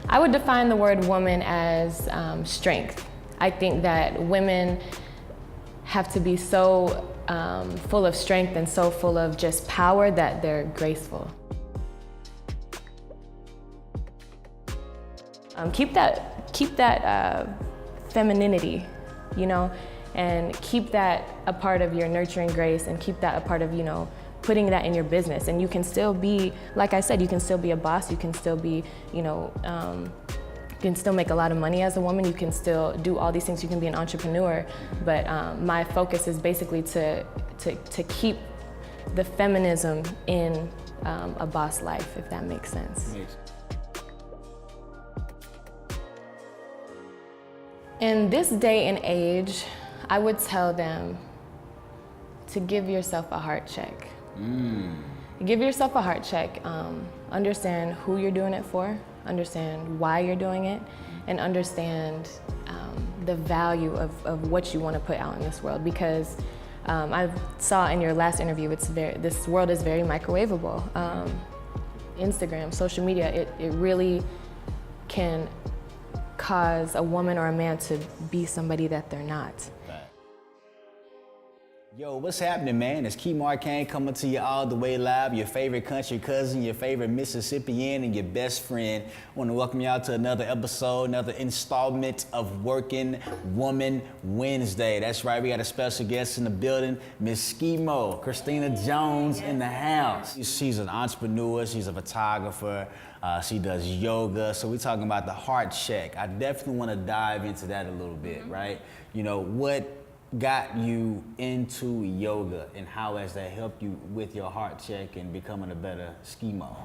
I would define the word woman as strength. I think that women have to be so full of strength and so full of just power that they're graceful. Keep that femininity, you know, and keep that a part of your nurturing grace, and keep that a part of, you know, putting that in your business. And you can still be, like I said, you can still be a boss, you can still be, you know, you can still make a lot of money as a woman, you can still do all these things, you can be an entrepreneur, but my focus is basically to keep the feminism in a boss life, if that makes sense. In this day and age, I would tell them to give yourself a heart check. Give yourself a heart check. Understand who you're doing it for, understand why you're doing it, and understand the value of what you want to put out in this world. Because I saw in your last interview, this world is very microwavable. Instagram, social media, it really can cause a woman or a man to be somebody that they're not. Yo, what's happening, man? It's Skimo coming to you all the way live, your favorite country cousin, your favorite Mississippian, and your best friend. I want to welcome y'all to another episode, another installment of Working Woman Wednesday. That's right, we got a special guest in the building, Miss Skimo, Christina Jones in the house. She's an entrepreneur, she's a photographer, she does yoga, so we're talking about the heart check. I definitely want to dive into that a little bit, right? You know, what got you into yoga, and how has that helped you with your heart check and becoming a better Skimo?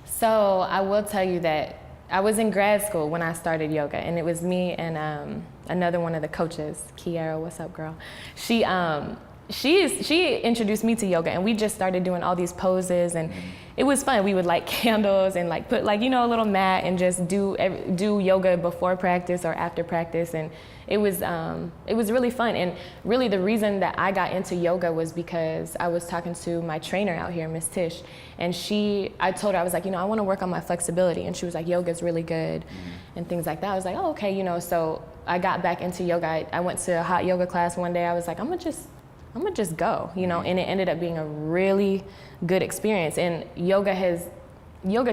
So I will tell you that I was in grad school when I started yoga, and it was me and another one of the coaches, Kiara, what's up, girl? She introduced me to yoga, and we just started doing all these poses, and it was fun. We would light candles and like put, like, you know, a little mat and just do yoga before practice or after practice, and it was really fun. And really the reason that I got into yoga was because I was talking to my trainer out here, Miss Tish, and I told her, I was like, you know, I want to work on my flexibility, and she was like, yoga's really good and things like that. I was like, oh, okay, you know, so I got back into yoga. I went to a hot yoga class one day. I was like, I'm gonna just go, you know, and it ended up being a really good experience. And yoga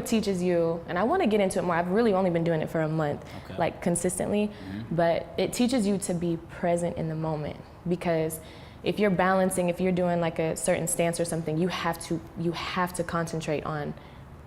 teaches you, and I want to get into it more. I've really only been doing it for a month, like consistently, but it teaches you to be present in the moment. Because if you're balancing, if you're doing like a certain stance or something, you have to concentrate on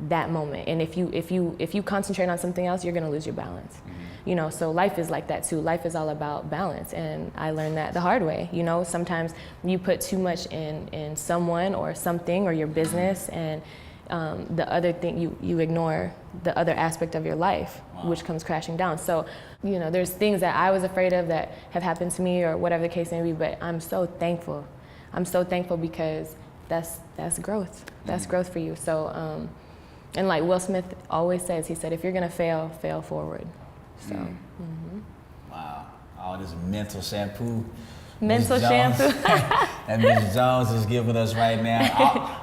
that moment. And if you concentrate on something else, you're gonna lose your balance. You know, so life is like that too. Life is all about balance, and I learned that the hard way. You know, sometimes you put too much in someone or something or your business, and the other thing, you ignore the other aspect of your life, which comes crashing down. So, you know, there's things that I was afraid of that have happened to me or whatever the case may be, but I'm so thankful. I'm so thankful because that's growth. That's growth for you. So, and like Will Smith always says, he said, if you're gonna fail, fail forward. So. Wow, all this mental shampoo. Mental shampoo. And Ms. Jones is giving us right now.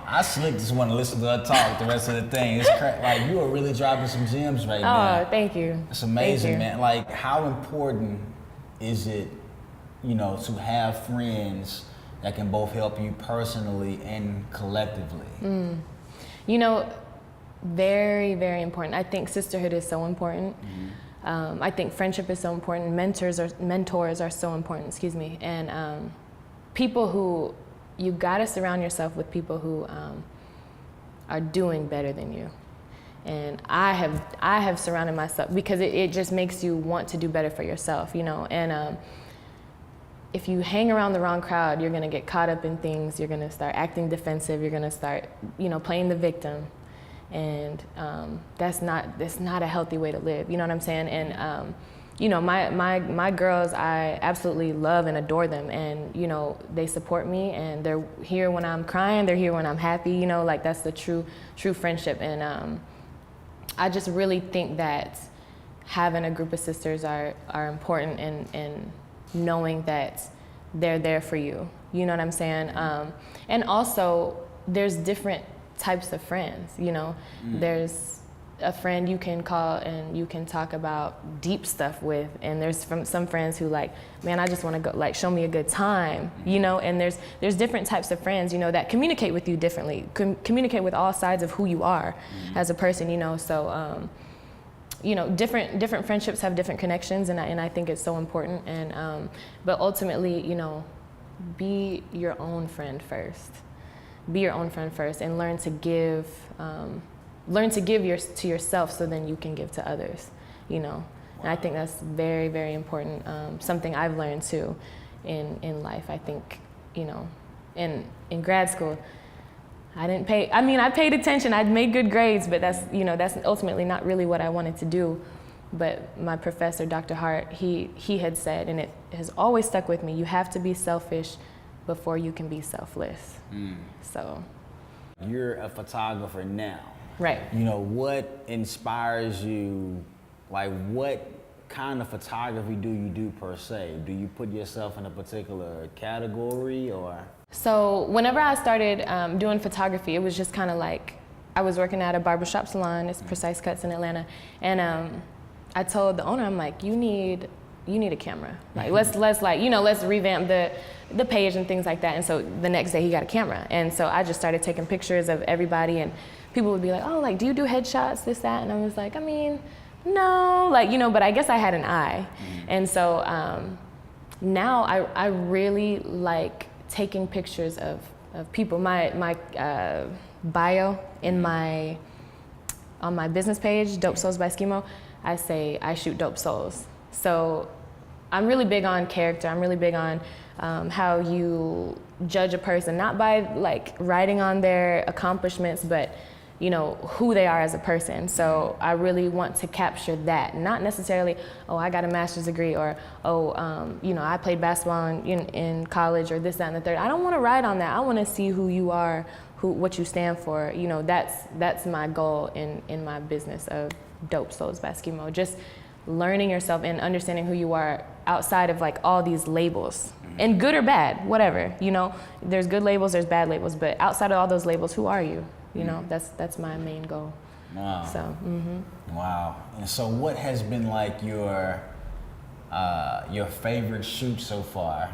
I slick just want to listen to her talk the rest of the thing. It's like, you are really dropping some gems right now. Oh, thank you. It's amazing, man. Like, how important is it, you know, to have friends that can both help you personally and collectively? You know, very, very important. I think sisterhood is so important. I think friendship is so important. Mentors are so important, excuse me. And people who, you gotta surround yourself with people who are doing better than you. And I have surrounded myself, because it just makes you want to do better for yourself, you know. And if you hang around the wrong crowd, you're gonna get caught up in things. You're gonna start acting defensive. You're gonna start, you know, playing the victim. And that's not a healthy way to live, you know what I'm saying? And you know, my girls, I absolutely love and adore them, and you know, they support me, and they're here when I'm crying, they're here when I'm happy, you know, like that's the true friendship. And I just really think that having a group of sisters are important, and knowing that they're there for you, you know what I'm saying? And also, there's different types of friends, you know. There's a friend you can call and you can talk about deep stuff with, and there's some friends who like, man, I just want to go, like, show me a good time, you know. And there's different types of friends, you know, that communicate with you differently, communicate with all sides of who you are as a person, you know. So you know, different friendships have different connections, and I think it's so important. And but ultimately, you know, be your own friend first. Be your own friend first, and learn to give. Learn to give to yourself, so then you can give to others, you know. Wow. And I think that's very, very important. Something I've learned too in life. I think, you know, in grad school, I didn't pay. I mean, I paid attention. I made good grades, but that's, you know, that's ultimately not really what I wanted to do. But my professor, Dr. Hart, he had said, and it has always stuck with me, you have to be selfish before you can be selfless. So. You're a photographer now. Right. You know, what inspires you? Like, what kind of photography do you do per se? Do you put yourself in a particular category, or? So whenever I started doing photography, it was just kind of like, I was working at a barbershop salon, it's Precise Cuts in Atlanta, and I told the owner, I'm like, you need a camera. Like, let's like, you know, let's revamp the page and things like that. And so the next day he got a camera, and so I just started taking pictures of everybody, and people would be like, oh, like, do you do headshots, this, that? And I was like, I mean, no, like, you know, but I guess I had an eye. And so now I really like taking pictures of people. My bio on my business page, Dope Souls by Skimo, I say I shoot dope souls. So I'm really big on character. I'm really big on how you judge a person, not by like writing on their accomplishments, but you know, who they are as a person. So I really want to capture that, not necessarily, oh, I got a master's degree, or oh, you know, I played basketball in college, or this, that, and the third. I don't want to write on that. I want to see who you are, what you stand for. You know, that's my goal in my business of Dope Souls by Skimo. Just learning yourself and understanding who you are outside of like all these labels, and good or bad, whatever. You know, there's good labels, there's bad labels, but outside of all those labels, who are you? You know, that's my main goal. Wow. So. Wow. And so, what has been like your favorite shoot so far?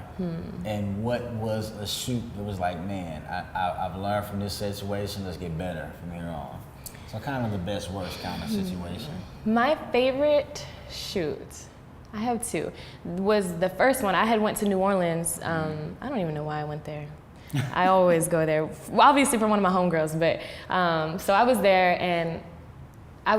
And what was a shoot that was like, man, I've learned from this situation. Let's get better from here on. So, kind of the best, worst kind of situation. My favorite shoot, I have two, was the first one. I had went to New Orleans. I don't even know why I went there. I always go there, obviously for one of my homegirls, but so I was there, and I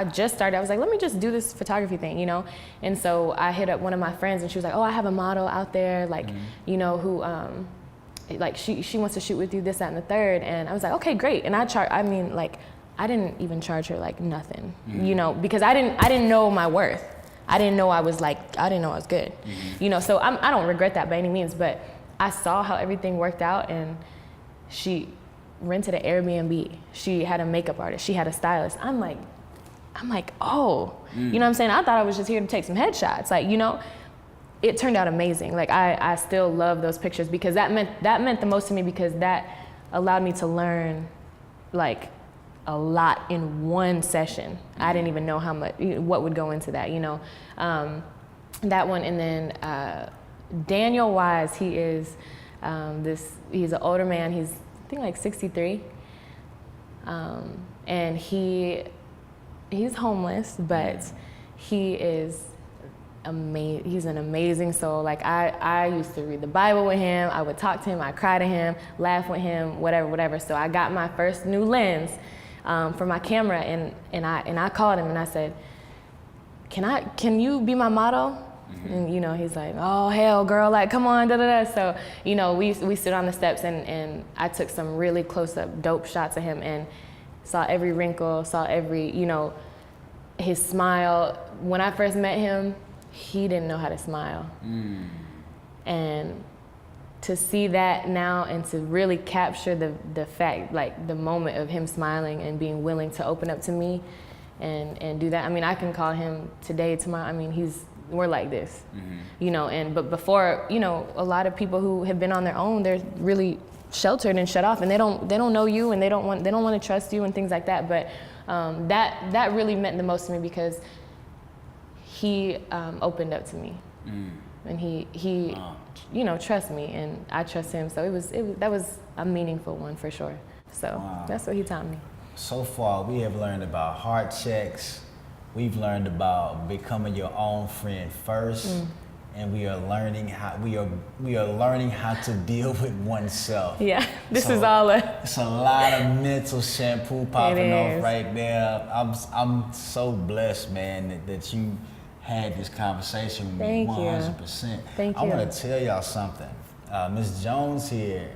just started. I was like, let me just do this photography thing, you know. And so I hit up one of my friends, and she was like, oh, I have a model out there, like, you know, who like she wants to shoot with you, this, that, and the third. And I was like, okay, great. And I mean, like, I didn't even charge her like nothing, you know, because I didn't know my worth. I didn't know I was good, you know. So I don't regret that by any means, but I saw how everything worked out, and she rented an Airbnb. She had a makeup artist. She had a stylist. I'm like, oh, you know what I'm saying? I thought I was just here to take some headshots. Like, you know, it turned out amazing. Like, I still love those pictures, because that meant the most to me, because that allowed me to learn like a lot in one session. I didn't even know how much, what would go into that, you know. That one, and then Daniel Wise, he is he's an older man. He's, I think, like 63, and he's homeless, but he is amazing. He's an amazing soul. Like, I used to read the Bible with him. I would talk to him. I cry to him, laugh with him, whatever. So I got my first new lens for my camera, and I called him and I said, can you be my model? And, you know, he's like, oh, hell, girl, like, come on, da-da-da. So, you know, we stood on the steps, and I took some really close-up dope shots of him, and saw every wrinkle, saw every, you know, his smile. When I first met him, he didn't know how to smile. And to see that now, and to really capture the fact, like, the moment of him smiling and being willing to open up to me and do that. I mean, I can call him today, tomorrow. I mean, we're like this, you know. But before, you know, a lot of people who have been on their own, they're really sheltered and shut off, and they don't know you, and they don't want to trust you and things like that. But that really meant the most to me because he opened up to me, and he you know, trusts me, and I trust him. So that was a meaningful one for sure. So that's what he taught me. So far, we have learned about heart checks. We've learned about becoming your own friend first, and we are learning how to deal with oneself. Yeah, this So, is all it's a lot of mental shampoo popping off is. right there. I'm so blessed, man, that you had this conversation with me. Thank you. 100%. Thank I you. want to tell y'all something. Ms. Jones here.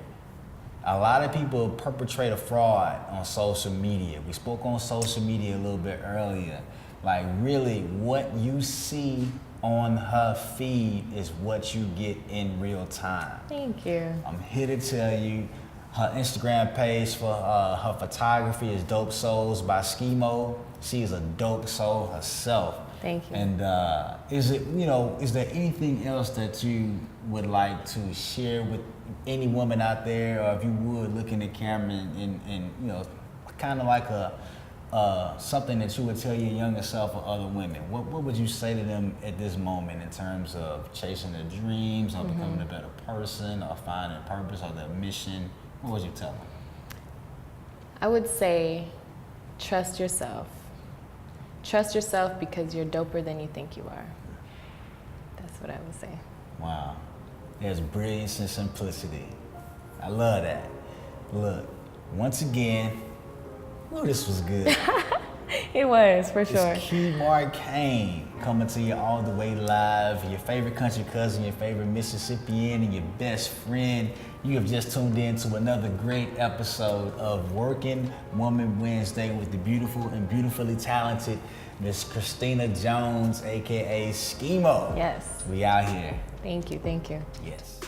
A lot of people perpetrate a fraud on social media. We spoke on social media a little bit earlier. Like, really, what you see on her feed is what you get in real time. Thank you. I'm here to tell you, her Instagram page for her photography is Dope Souls by Skimo. She is a dope soul herself. Thank you. And is there anything else that you would like to share with any woman out there, or if you would look in the camera and you know, kind of like something that you would tell your younger self or other women? What would you say to them at this moment in terms of chasing their dreams, or becoming a better person, or finding purpose, or their mission? What would you tell them? I would say, trust yourself. Trust yourself because you're doper than you think you are. That's what I would say. Wow. There's brilliance and simplicity. I love that. Look, once again, this was good. It was, for sure. It's Skimo Kane coming to you all the way live. Your favorite country cousin, your favorite Mississippian, and your best friend. You have just tuned in to another great episode of Working Woman Wednesday with the beautiful and beautifully talented Miss Christina Jones, aka Skimo. Yes. We out here. Thank you. Thank you. Yes.